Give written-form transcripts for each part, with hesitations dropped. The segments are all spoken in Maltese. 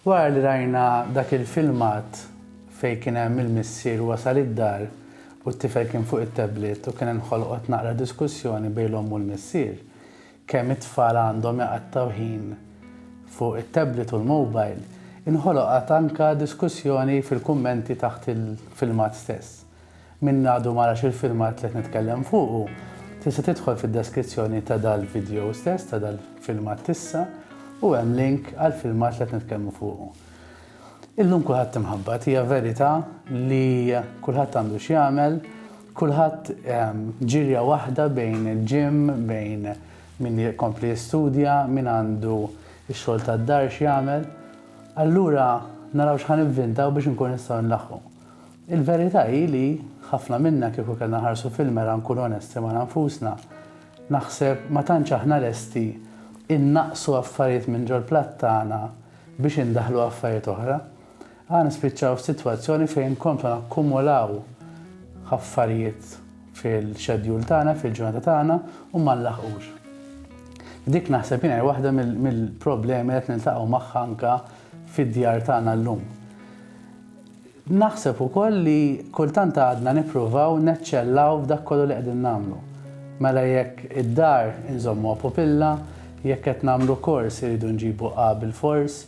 Wara li rajna dak il-filmat fejn kien hemm il-missier wasal id-dar u t-tifel kien fuq it-tablet u kien inħolqot naqra diskussjoni bejn l-omm u l-missier kemm it-tfal għandhom jaqattaw ħin fuq it-tablet u l-mobile, inħoloqat anka diskussjoni fil-kummenti taħt il-filmat stess. Min għadu marax il-filmat li qed nitkellem fuqu, tista' tidħol fid-deskrizzjoni ta' dal-video stess, ta' dal-filmat tissa, u hemm link għall-filmat li qed nitkellmu fuqu. Illum kulħadd imħabbat, hija verità li kulħadd għandu x'jagħmel, kulħadd ġirja waħda bejn il-ġim, bejn min jkompli jistudja, min għandu x-xogħol tad-dar x'jagħmel. Allura naraw x'ħan inventaw biex inkun nistgħu nlaħħu. Il-verità hi li ħafna minna kieku kellna ħarsu fil-mera nkunu onesti ma' nfusna. Naħseb ma tantx aħna lesti innaqsu affarijiet minn ġol platt tagħna biex indaħlu affarijiet oħra. Għan nispiċċaw f'sitwazzjoni fejn komplu nakkumulaw affarijiet fil-xedjul tagħna, fil-ġurnata tagħna u ma nlaħqux. Dik naħseb jiena waħda mill-problemi qed niltaqgħu magħha anke fid-djar tagħna llum. Naħseb ukoll li kultant għadna nippruvaw neċċellaw f'dak kollu li qegħdin nagħmlu. Mela jekk id-dar inżommuha pupilla, jekk qed nagħmlu kors iridu nġibu A bil-fors,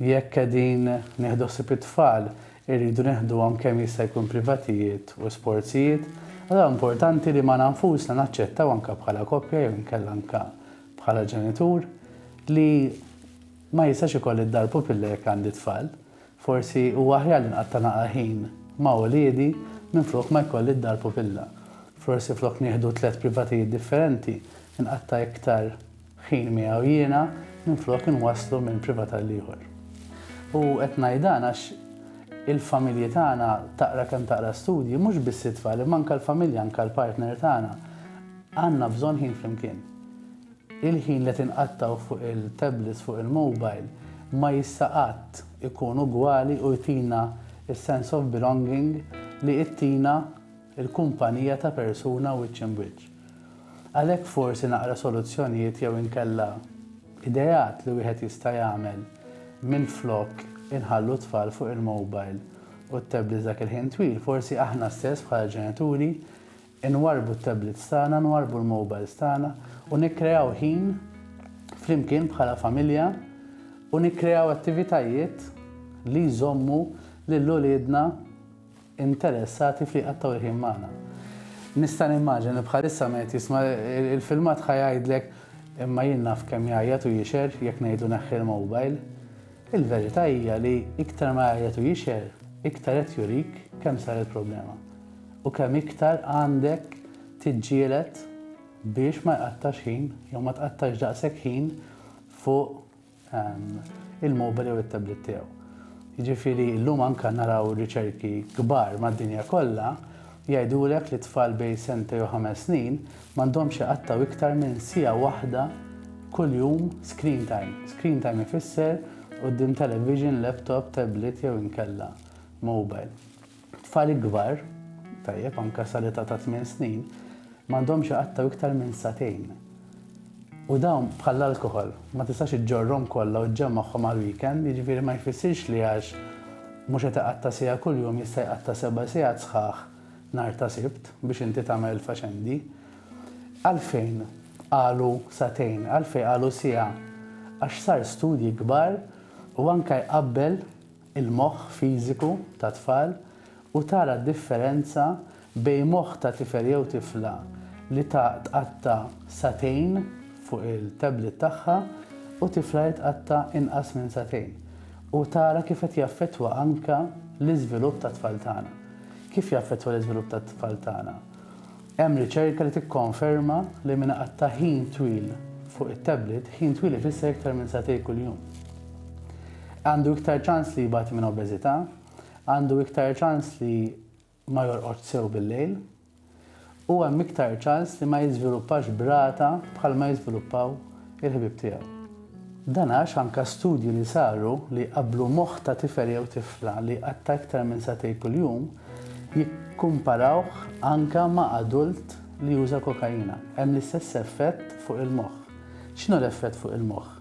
jekk qegħdin nieħdu ħsieb it-tfal iridu neħduhom kemm jista' jkun privatijiet u sportijiet. Allura importanti li ma nfusna naċċettaw anke bħala koppja jew inkella anke bħala ġenitur li ma jistax ikoll id-dar pupilla jekk għandi tfal. Forsi huwa aħjar li nqatta' naqa' ħin ma' wliedi minflok ma jkolli id-dar pupilla. Forsi flok nieħdu 3 privatijiet differenti inqatta' iktar ħin miegħu jiena minflok inwasslu minn privat għal ieħor. U qed ngħidan għax il-familji tagħna taqra kemm taqra studji mhux biss it-tfal imma anke l-familja anke l-partner tagħna għandna bżonn ħin flimkien. Il-ħin li tinqattaw fuq il-tablets fuq il-mobile ma jista' qatt ikun ugwali u jtina il-sense of belonging li jtina il-kumpanija ta' persuna wiċċ in wiċċ. Għalhekk forsi naqra soluzzjonijiet jew inkella idejat li wieħed jista' jagħmel minflok inħallu tfal fuq il-mobile u t-tablets dak il-ħin twil, forsi aħna stess bħala ġenituri inwarbu t-tablets tagħna, nwarbu l-mobiles tagħna u nikkreaw ħin flimkien bħala familja u nikkreaw attivitajiet li jżommu lill-uliedna interessati fli qattaw il-ħin magħna. Nista' nimmaġini bħalissa meta jisma' il-filmat ħajajdlek imma jien naf kemm jgħajjat u jixer jekk ngħidu neħħi l-mobile. Il-verità hija li iktar ma jgħajjat u jixer, iktar qed jurik kemm sar il-problema. U kemm iktar għandek tiġġieled biex ma jqattax ħin jew ma tqattax daqshekk ħin fuq il-mobile jew it-tablet tiegħu. Jiġifieri llum anke naraw riċerki kbar mad-dinja kollha jgħidulek li tfal bejn sentej u 5 snin m'għandhomx jaqattaw iktar minn siegħa waħda kuljum screen time. Screen time ifisser quddiem television, laptop, tablet jew inkella mobile. Tfal kbar, tajjeb anke sal-età ta' 8 snin, m'għandhomx jaqattaw iktar minn satejn. U dawn bħall alkohol, ma tistax iġġorrhom kollha u ġġemmagħhom għall-weekend, jiġifieri ma jfissirx li għax mhux qed iqatta' siegħa kuljum jista' jqatta' 7 sigħat sħaħ nhar ta' Sibt biex inti tagħmel il-faxendi. Għalfejn qalu satejn, għalfejn qalu siegħa għax sar studji kbar u anke jqabbel il-moħħ fiżiku ta' tfal u tara d-differenza bejn moħħ ta' tifel jew tifla li tqatta' satejn fuq il-tablet tagħha u tifla jitqatta' inqas minn satejn. U tara kif qed jaffettwa anke l-iżvilupp tat-tfal tagħna. Kif jaffettwa l-iżvilupp tat-tfal tagħna? Hemm riċerka li tikkonferma li min qatta' ħin twil fuq it-tablet, ħin twil ifisser iktar minn satejn kuljum. Għandu iktar ċans li jibgħat minn obeżità, għandu iktar ċans li ma jorqodx sew bil-lejl, u hemm iktar ċans li ma jiżviluppax brata bħal ma jiżviluppaw il-ħbieb tiegħu. Dan għax anke studji li saru li qablu moħħ ta' tifel jew tifla li qatta' iktar minn satejn kuljum jikkumparawh anke ma' adult li juża kokaina. Hemm l-istess effett fuq il-moħħ. X'inhu l-effett fuq il-moħħ?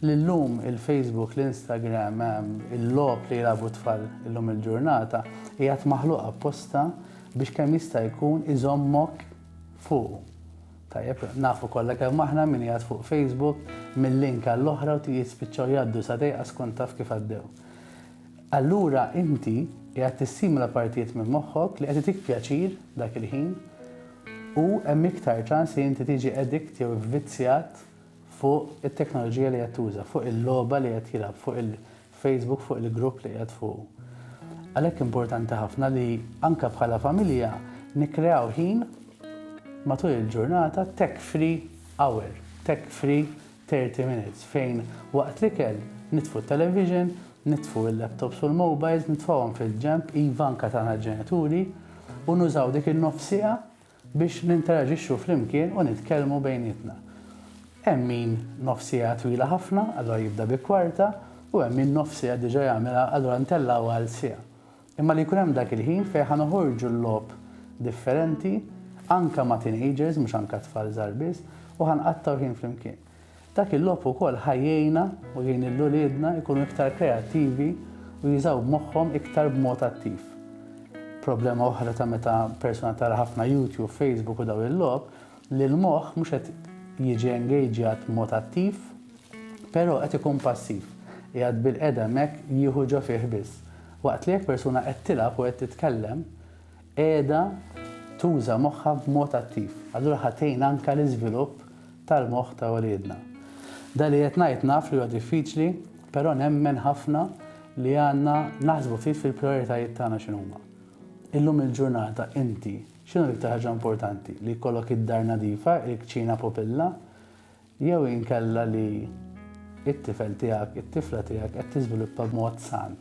L-lum il-Facebook, l-Instagram, il-lob li jilagħbu tfal illum il-ġurnata qiegħed maħluq apposta biex kemm jista' jkun iżommok fuq. Tajjeb, nafu kollha kemm aħna min qiegħed fuq Facebook mill-link għall-oħra u jispiċċaw jgħaddu sa dejqa skont taf kif għaddew. Allura inti qiegħed tissimula partijiet minn moħħok li qed itik pjaċir dak il-ħin u hemm iktar ċans li inti tiġi addict jew vvizzjat fuq it-teknoloġija li qed tuża, fuq il-logħba li qed jilgħab, fuq il-Facebook, fuq il-grupp li qed fuq. Għalhekk importanti ħafna li anke bħala familja nikkreaw ħin matul il-ġurnata tech-free hour, tech-free 30 minutes fejn waqt l-ikel nitfu t-television, nitfu il-laptops u l-mobiles, nitfawhom fil-ġemp, iva anke tagħna ġenituri u nużaw dik in-nofsija biex ninteraġixxu flimkien u nitkellmu bejnietna. Hemm min nofsija twila ħafna, allura jibda bi kwarta, u hemm min nofsija diġà jagħmilha allura ntellgħu għal siegħa. Imma li jkun hemm dak il-ħin fejn ħanoħorġu l-logħb differenti anke ma' teenagers mhux anke tfal żgħar biss u ħanqattaw ħin flimkien. Dak il-logħb ukoll ħajjejna u jgħin il-uliedna jkunu iktar kreattivi u jużaw moħħhom iktar b'mod attiv. Problema oħra ta' meta persuna tara ħafna YouTube, Facebook u daw il-logħb li l-moħħ mhux qed jiġi engageat mod attiv, però qed ikun passiv. Qiegħed bil-qeda hemmhekk jieħu ġo fih biss. Waqt li jekk persuna qed tilab u qed titkellem, qiegħda tuża moħħha b'mod attiv. Allura ħatejn anke l-iżvilupp tal-moħħ ta' waliedna. Da li qed ngħid naf li huwa diffiċli, però nemmen ħafna li għandna naħsbu ftit fil-prijoritajiet tagħna x'inhuma. Illum il-ġurnata inti x'inhu l-iktar ħaġa importanti li jkollok id-dar nadifa, il-kċina popilla, jew inkella li it-tifel tiegħek, it-tifla tiegħek qed tiżviluppa b'mod san.